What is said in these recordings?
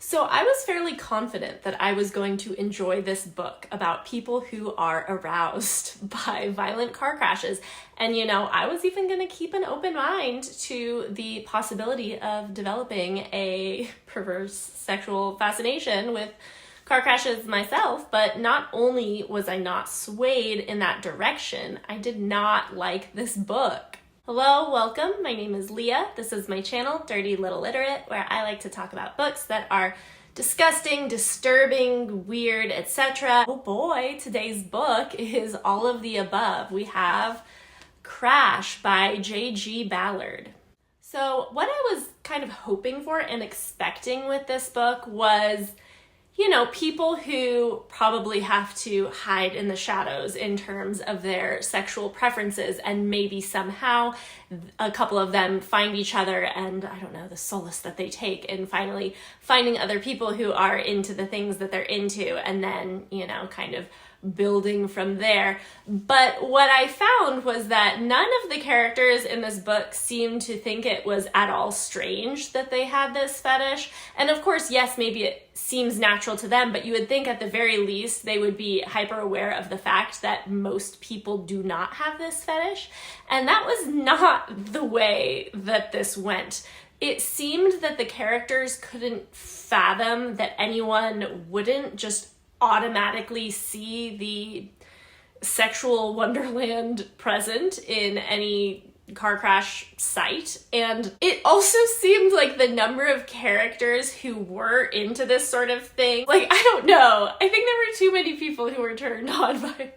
So I was fairly confident that I was going to enjoy this book about people who are aroused by violent car crashes. And I was even going to keep an open mind to the possibility of developing a perverse sexual fascination with car crashes myself. But not only was I not swayed in that direction, I did not like this book. Hello, welcome. My name is Leah. This is my channel, Dirty Little Literate, where I like to talk about books that are disgusting, disturbing, weird, etc. Oh boy, today's book is all of the above. We have Crash by J.G. Ballard. So what I was kind of hoping for and expecting with this book was people who probably have to hide in the shadows in terms of their sexual preferences, and maybe somehow a couple of them find each other and, I don't know, the solace that they take in finally finding other people who are into the things that they're into, and then, kind of building from there. But what I found was that none of the characters in this book seemed to think it was at all strange that they had this fetish. And of course, yes, maybe it seems natural to them, but you would think at the very least they would be hyper aware of the fact that most people do not have this fetish. And that was not the way that this went. It seemed that the characters couldn't fathom that anyone wouldn't just automatically see the sexual wonderland present in any car crash site. And it also seemed like the number of characters who were into this sort of thing, I don't know, I think there were too many people who were turned on by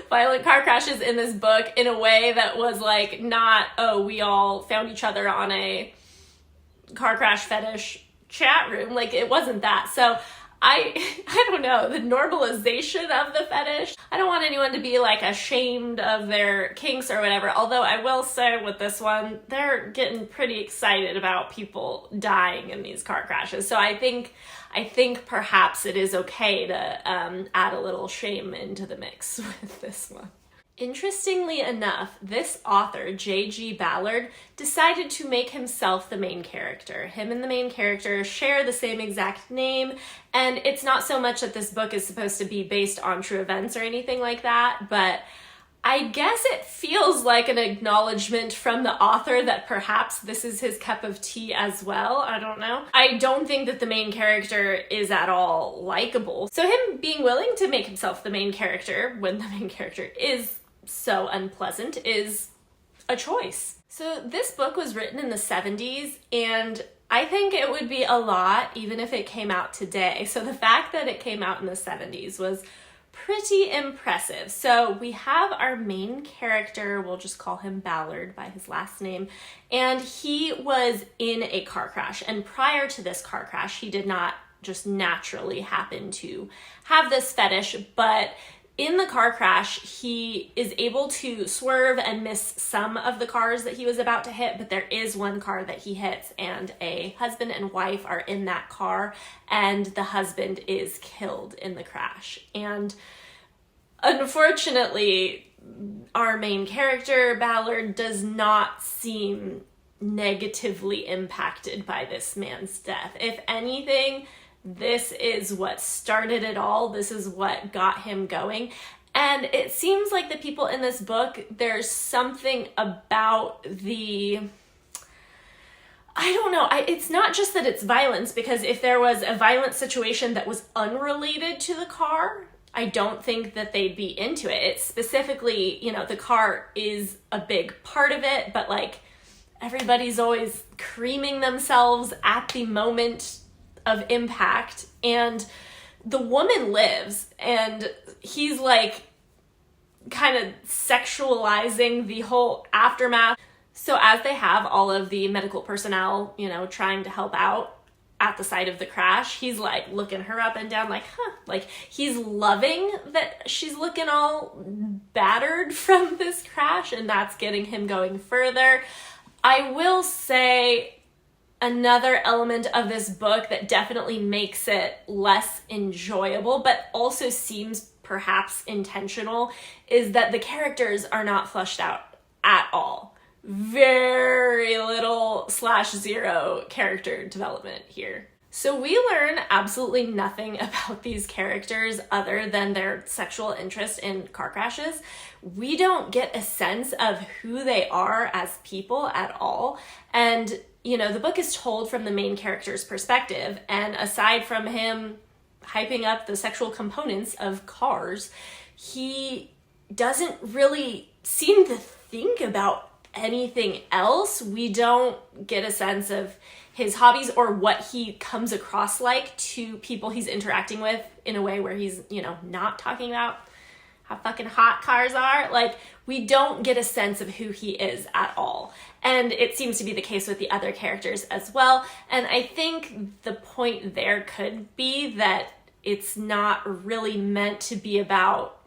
violent car crashes in this book in a way that was not, oh, we all found each other on a car crash fetish chat room. It wasn't that. So I don't know, the normalization of the fetish. I don't want anyone to be ashamed of their kinks or whatever, although I will say with this one, they're getting pretty excited about people dying in these car crashes. So I think perhaps it is okay to add a little shame into the mix with this one. Interestingly enough, this author, J.G. Ballard, decided to make himself the main character. Him and the main character share the same exact name, and it's not so much that this book is supposed to be based on true events or anything like that, but I guess it feels like an acknowledgement from the author that perhaps this is his cup of tea as well. I don't know. I don't think that the main character is at all likable. So him being willing to make himself the main character when the main character is so unpleasant is a choice. So this book was written in the 70s, and I think it would be a lot even if it came out today. So the fact that it came out in the 70s was pretty impressive. So we have our main character, we'll just call him Ballard by his last name, and he was in a car crash. And prior to this car crash, he did not just naturally happen to have this fetish, but in the car crash, he is able to swerve and miss some of the cars that he was about to hit, but there is one car that he hits, and a husband and wife are in that car, and the husband is killed in the crash. And unfortunately, our main character, Ballard, does not seem negatively impacted by this man's death. If anything, this is what started it all. This is what got him going. And it seems like the people in this book, there's something about I don't know, it's not just that it's violence, because if there was a violent situation that was unrelated to the car, I don't think that they'd be into it. It's specifically, the car is a big part of it, but everybody's always creaming themselves at the moment of impact, and the woman lives, and he's kind of sexualizing the whole aftermath. So as they have all of the medical personnel, trying to help out at the site of the crash, he's looking her up and down he's loving that she's looking all battered from this crash, and that's getting him going further. I will say another element of this book that definitely makes it less enjoyable, but also seems perhaps intentional, is that the characters are not fleshed out at all. Very little / zero character development here. So we learn absolutely nothing about these characters other than their sexual interest in car crashes. We don't get a sense of who they are as people at all. And, you know, the book is told from the main character's perspective. And aside from him hyping up the sexual components of cars, he doesn't really seem to think about anything else. We don't get a sense of his hobbies or what he comes across like to people he's interacting with in a way where he's, you know, not talking about how fucking hot cars are. Like, we don't get a sense of who he is at all. And it seems to be the case with the other characters as well. And I think the point there could be that it's not really meant to be about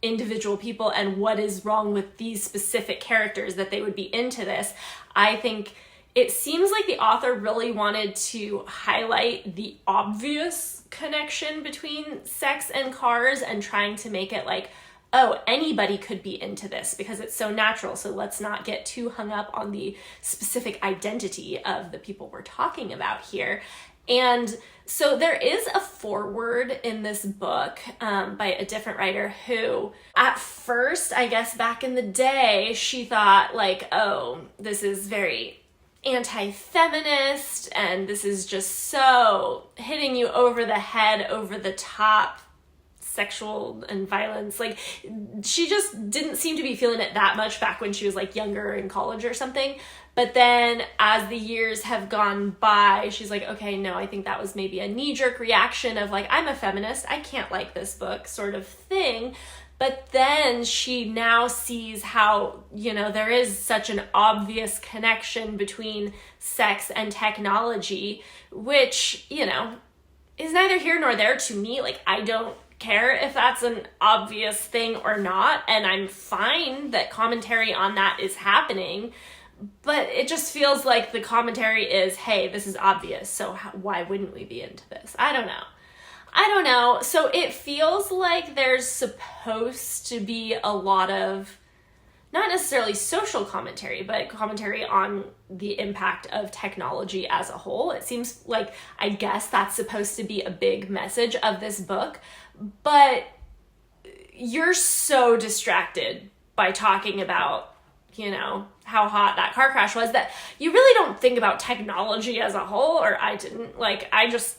individual people and what is wrong with these specific characters that they would be into this. I think it seems like the author really wanted to highlight the obvious connection between sex and cars and trying to make it like, oh, anybody could be into this because it's so natural. So let's not get too hung up on the specific identity of the people we're talking about here. And so there is a foreword in this book by a different writer who, at first, I guess back in the day, she thought like, oh, this is very anti-feminist and this is just so hitting you over the head, over the top, sexual and violence. Like, she just didn't seem to be feeling it that much back when she was like younger in college or something. But then as the years have gone by, she's like, okay, no, I think that was maybe a knee-jerk reaction of like, I'm a feminist, I can't like this book sort of thing. But then she now sees how, you know, there is such an obvious connection between sex and technology, which, you know, is neither here nor there to me. Like, I don't care if that's an obvious thing or not, and I'm fine that commentary on that is happening, but it just feels like the commentary is, hey, this is obvious, so why wouldn't we be into this? I don't know. So it feels like there's supposed to be a lot of, not necessarily social commentary, but commentary on the impact of technology as a whole. It seems like, I guess that's supposed to be a big message of this book, but you're so distracted by talking about, you know, how hot that car crash was that you really don't think about technology as a whole, or I didn't. Like, I was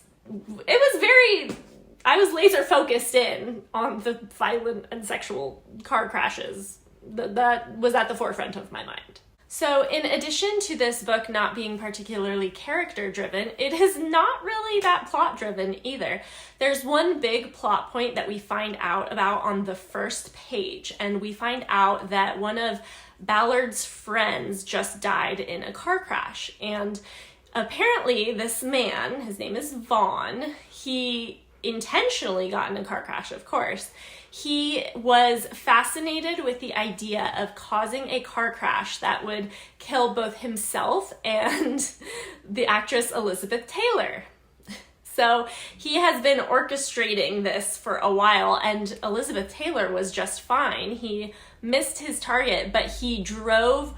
laser focused in on the violent and sexual car crashes that was at the forefront of my mind. So in addition to this book not being particularly character driven, it is not really that plot driven either. There's one big plot point that we find out about on the first page, and we find out that one of Ballard's friends just died in a car crash. And apparently this man, his name is Vaughn, he intentionally got in a car crash, of course. He was fascinated with the idea of causing a car crash that would kill both himself and the actress Elizabeth Taylor. So he has been orchestrating this for a while, and Elizabeth Taylor was just fine. He missed his target, but he drove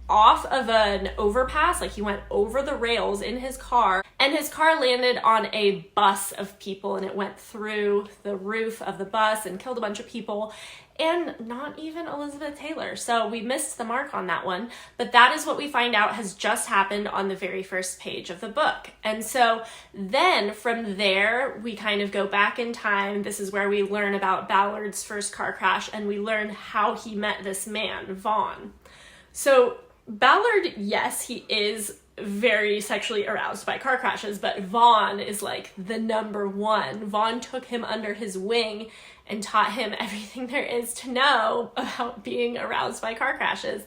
off of an overpass, like he went over the rails in his car, and his car landed on a bus of people, and it went through the roof of the bus and killed a bunch of people, and not even Elizabeth Taylor. So we missed the mark on that one, but that is what we find out has just happened on the very first page of the book. And so then from there, we kind of go back in time. This is where we learn about Ballard's first car crash, and we learn how he met this man, Vaughn. So Ballard, yes, he is very sexually aroused by car crashes, but Vaughn is like the number one. Vaughn took him under his wing and taught him everything there is to know about being aroused by car crashes.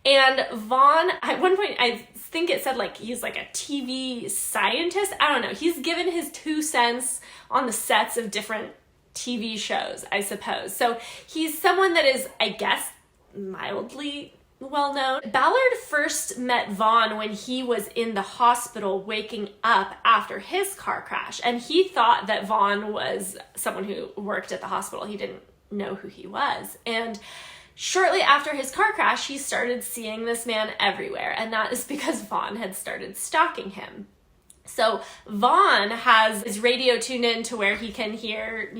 And Vaughn, at one point, I think it said like he's like a TV scientist. I don't know. He's given his 2 cents on the sets of different TV shows, I suppose. So he's someone that is, I guess, mildly well known. Ballard first met Vaughn when he was in the hospital waking up after his car crash, and he thought that Vaughn was someone who worked at the hospital. He didn't know who he was. And shortly after his car crash, he started seeing this man everywhere, and that is because Vaughn had started stalking him. So Vaughn has his radio tuned in to where he can hear,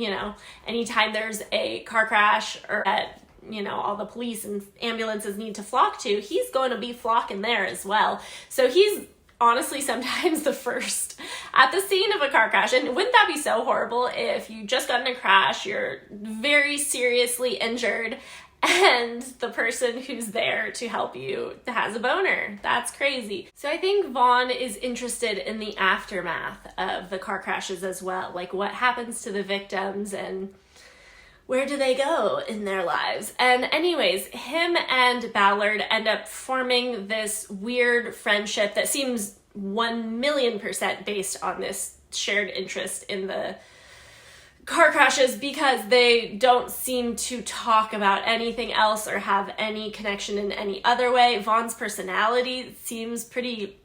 anytime there's a car crash or that, all the police and ambulances need to flock to, he's going to be flocking there as well. So he's honestly sometimes the first at the scene of a car crash. And wouldn't that be so horrible if you just got in a crash, you're very seriously injured, and the person who's there to help you has a boner? That's crazy. So I think Vaughn is interested in the aftermath of the car crashes as well. Like, what happens to the victims and where do they go in their lives? And anyways, him and Ballard end up forming this weird friendship that seems 1,000,000% based on this shared interest in the car crashes, because they don't seem to talk about anything else or have any connection in any other way. Vaughn's personality seems pretty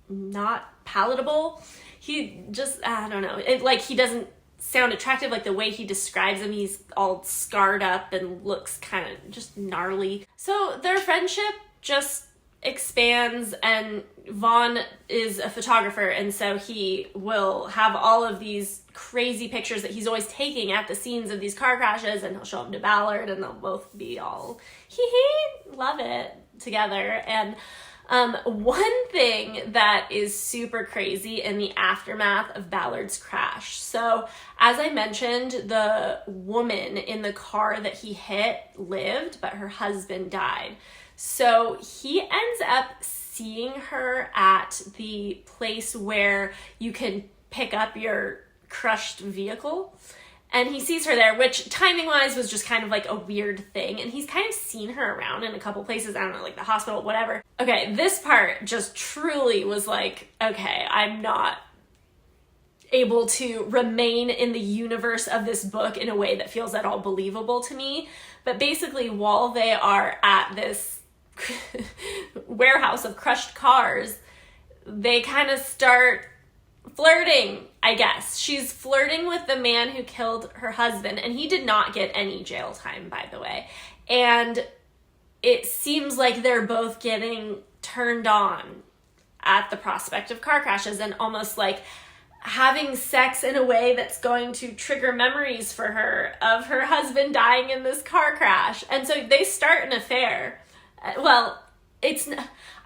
not palatable. He just, I don't know, he doesn't sound attractive. Like, the way he describes him, he's all scarred up and looks kind of just gnarly. So their friendship just expands, and Vaughn is a photographer, and so he will have all of these crazy pictures that he's always taking at the scenes of these car crashes, and he'll show them to Ballard, and they'll both be all love it together. And one thing that is super crazy in the aftermath of Ballard's crash. So as I mentioned, the woman in the car that he hit lived, but her husband died. So he ends up seeing her at the place where you can pick up your crushed vehicle. And he sees her there, which timing-wise was just kind of like a weird thing. And he's kind of seen her around in a couple places, I don't know, like the hospital, whatever. Okay, this part just truly was like, okay, I'm not able to remain in the universe of this book in a way that feels at all believable to me. But basically, while they are at this warehouse of crushed cars, they kind of start flirting, I guess. She's flirting with the man who killed her husband, and he did not get any jail time, by the way. And it seems like they're both getting turned on at the prospect of car crashes, and almost like having sex in a way that's going to trigger memories for her of her husband dying in this car crash. And so they start an affair. Well,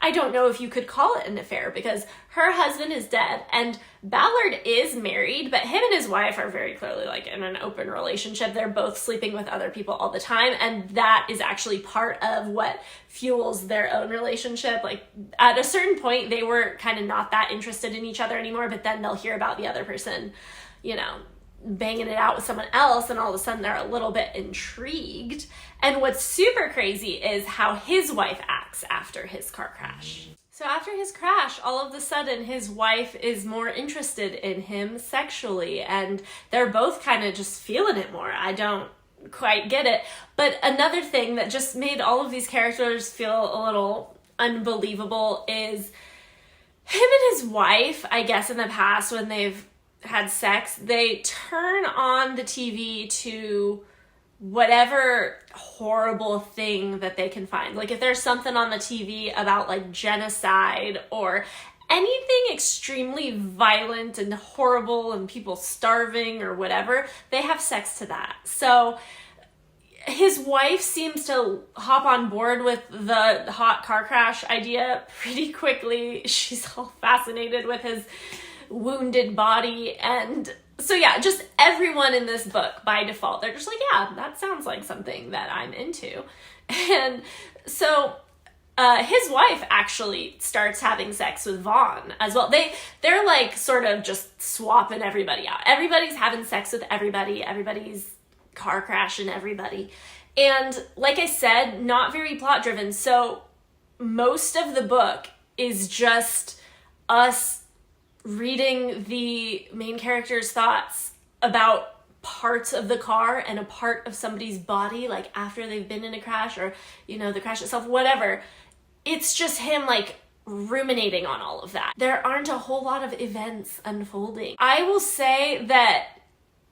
I don't know if you could call it an affair, because her husband is dead and Ballard is married, but him and his wife are very clearly like in an open relationship. They're both sleeping with other people all the time, and that is actually part of what fuels their own relationship. Like, at a certain point, they were kind of not that interested in each other anymore, but then they'll hear about the other person, banging it out with someone else, and all of a sudden they're a little bit intrigued. And what's super crazy is how his wife acts after his car crash. So after his crash, all of a sudden his wife is more interested in him sexually, and they're both kind of just feeling it more. I don't quite get it. But another thing that just made all of these characters feel a little unbelievable is him and his wife, I guess in the past when they've had sex, they turn on the TV to whatever horrible thing that they can find. Like, if there's something on the TV about like genocide or anything extremely violent and horrible and people starving or whatever, they have sex to that. So his wife seems to hop on board with the hot car crash idea pretty quickly. She's all fascinated with his wounded body. And so yeah, just everyone in this book by default, they're just like, yeah, that sounds like something that I'm into. And so his wife actually starts having sex with Vaughn as well. They're like sort of just swapping everybody out. Everybody's having sex with everybody. Everybody's car crashing everybody. And like I said, not very plot driven. So most of the book is just us reading the main character's thoughts about parts of the car and a part of somebody's body, like after they've been in a crash or, the crash itself, whatever. It's just him like ruminating on all of that. There aren't a whole lot of events unfolding. I will say that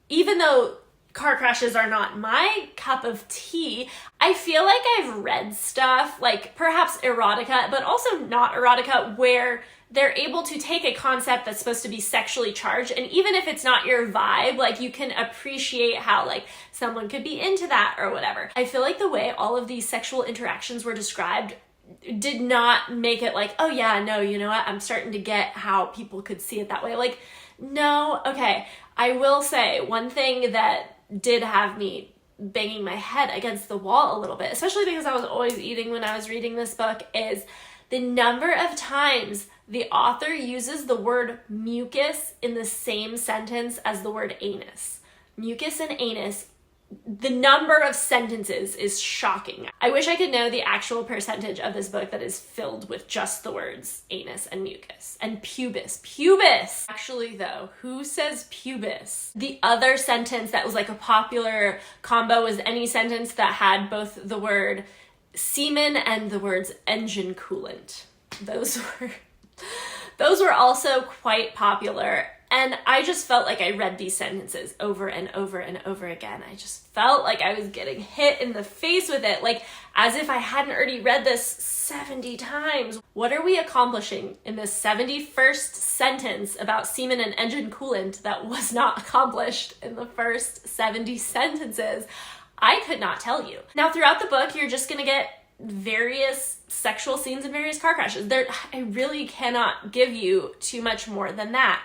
even though car crashes are not my cup of tea, I feel like I've read stuff, like perhaps erotica, but also not erotica, where they're able to take a concept that's supposed to be sexually charged, and even if it's not your vibe, like, you can appreciate how, like, someone could be into that or whatever. I feel like the way all of these sexual interactions were described did not make it like, oh yeah, no, you know what, I'm starting to get how people could see it that way. Like, no, okay. I will say one thing that did have me banging my head against the wall a little bit, especially because I was always eating when I was reading this book, is the number of times the author uses the word mucus in the same sentence as the word anus. Mucus and anus, the number of sentences is shocking. I wish I could know the actual percentage of this book that is filled with just the words anus and mucus and pubis. Pubis! Actually though, who says pubis? The other sentence that was like a popular combo was any sentence that had both the word semen and the words engine coolant. Those were also quite popular. And I just felt like I read these sentences over and over and over again. I just felt like I was getting hit in the face with it, like as if I hadn't already read this 70 times. What are we accomplishing in this 71st sentence about semen and engine coolant that was not accomplished in the first 70 sentences? I could not tell you. Now, throughout the book, you're just gonna get various sexual scenes and various car crashes. I really cannot give you too much more than that.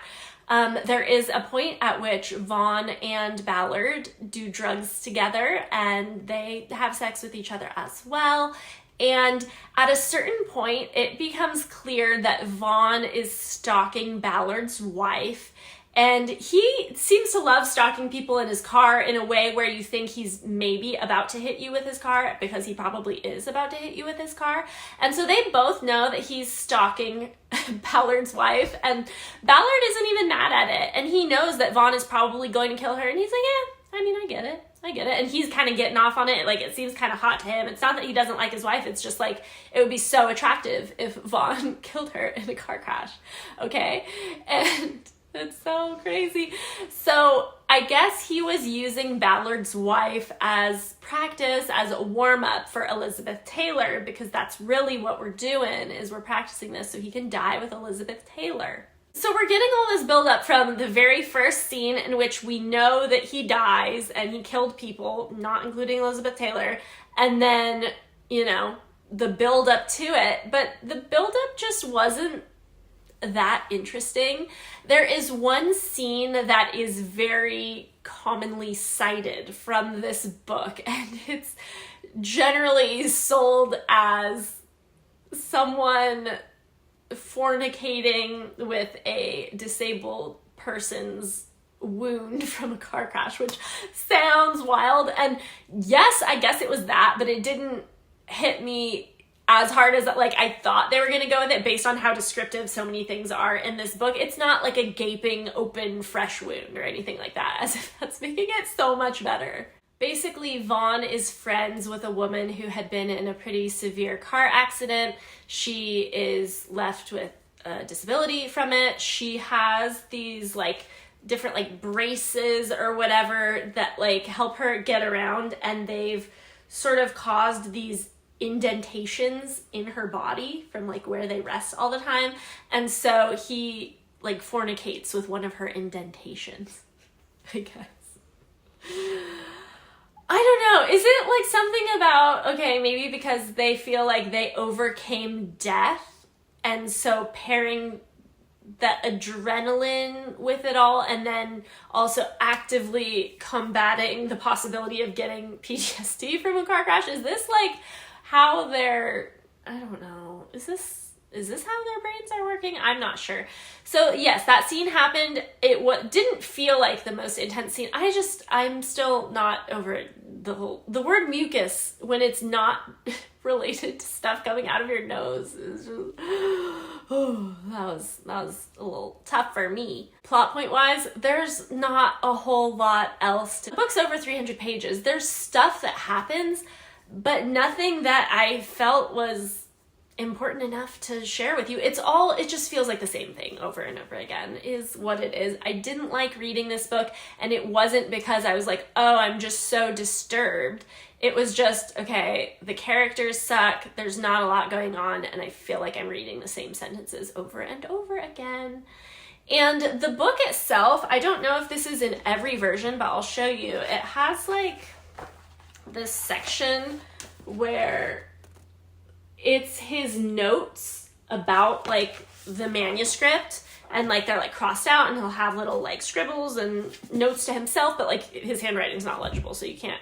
There is a point at which Vaughn and Ballard do drugs together and they have sex with each other as well. And at a certain point, it becomes clear that Vaughn is stalking Ballard's wife. And he seems to love stalking people in his car in a way where you think he's maybe about to hit you with his car, because he probably is about to hit you with his car. And so they both know that he's stalking Ballard's wife, and Ballard isn't even mad at it. And he knows that Vaughn is probably going to kill her, and he's like, yeah, I mean, I get it. And he's kind of getting off on it. Like, it seems kind of hot to him. It's not that he doesn't like his wife. It's just like, it would be so attractive if Vaughn killed her in a car crash. Okay? And it's so crazy. So I guess he was using Ballard's wife as practice, as a warm-up for Elizabeth Taylor, because that's really what we're doing, is we're practicing this so he can die with Elizabeth Taylor. So we're getting all this build-up from the very first scene in which we know that he dies and he killed people, not including Elizabeth Taylor, and then, you know, the build-up to it. But the build-up just wasn't that interesting. There is one scene that is very commonly cited from this book, and it's generally sold as someone fornicating with a disabled person's wound from a car crash, which sounds wild. And yes, I guess it was that, but it didn't hit me as hard as like I thought they were going to go with it based on how descriptive so many things are in this book. It's not like a gaping open fresh wound or anything like that, as if that's making it so much better. Basically, Vaughn is friends with a woman who had been in a pretty severe car accident. She is left with a disability from it. She has these like different like braces or whatever that like help her get around, and they've sort of caused these indentations in her body from like where they rest all the time. And so he like fornicates with one of her indentations, I guess. I don't know. Is it like something about, okay, maybe because they feel like they overcame death, and so pairing that adrenaline with it all, and then also actively combating the possibility of getting PTSD from a car crash? Is this like how they're, I don't know, is this how their brains are working? I'm not sure. So yes, that scene happened. It didn't feel like the most intense scene. I'm still not over it. The word mucus, when it's not related to stuff coming out of your nose, is just, oh, that was a little tough for me. Plot point wise, there's not a whole lot else to. The book's over 300 pages. There's stuff that happens, but nothing that I felt was important enough to share with you. It just feels like the same thing over and over again is what it is. I didn't like reading this book, and it wasn't because I was like, oh, I'm just so disturbed. It was just, okay, the characters suck, there's not a lot going on, and I feel like I'm reading the same sentences over and over again. And the book itself, I don't know if this is in every version, but I'll show you. It has like this section where it's his notes about like the manuscript, and like they're like crossed out, and he'll have little like scribbles and notes to himself, but like his handwriting's not legible, so you can't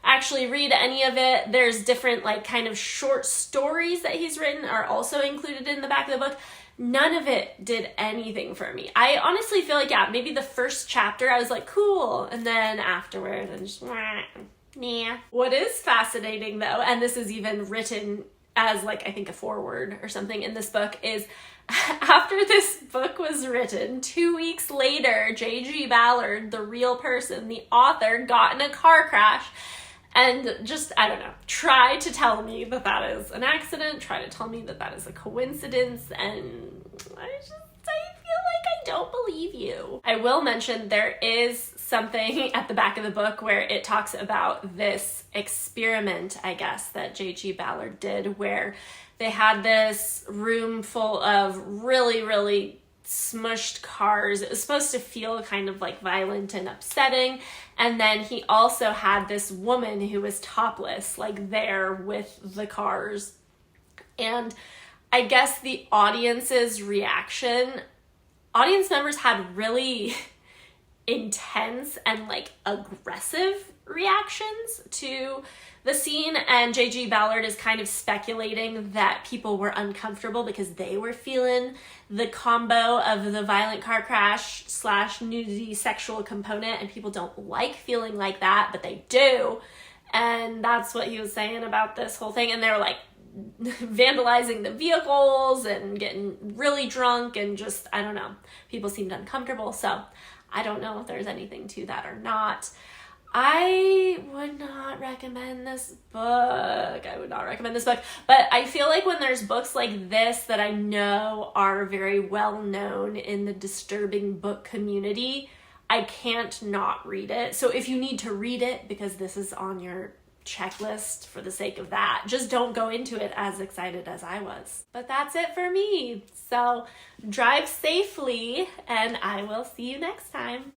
actually read any of it. There's different like kind of short stories that he's written are also included in the back of the book. None of it did anything for me. I honestly feel like, yeah, maybe the first chapter I was like, cool, and then afterward I'm just nah. What is fascinating though, and this is even written as like I think a foreword or something in this book, is after this book was written, 2 weeks later, J.G. Ballard, the real person, the author, got in a car crash and just, I don't know, try to tell me that that is an accident, try to tell me that that is a coincidence, and I feel like I don't believe you. I will mention there is something at the back of the book where it talks about this experiment, I guess, that J.G. Ballard did, where they had this room full of really, really smushed cars. It was supposed to feel kind of like violent and upsetting. And then he also had this woman who was topless, like there with the cars. And I guess the audience's reaction, audience members had really intense and like aggressive reactions to the scene, and J.G. Ballard is kind of speculating that people were uncomfortable because they were feeling the combo of the violent car crash / nudity sexual component, and people don't like feeling like that, but they do. And that's what he was saying about this whole thing. And they were like vandalizing the vehicles and getting really drunk, and just, I don't know, people seemed uncomfortable. So I don't know if there's anything to that or not. I would not recommend this book. But I feel like when there's books like this that I know are very well known in the disturbing book community, I can't not read it. So if you need to read it because this is on your checklist for the sake of that, just don't go into it as excited as I was. But that's it for me. So drive safely, and I will see you next time.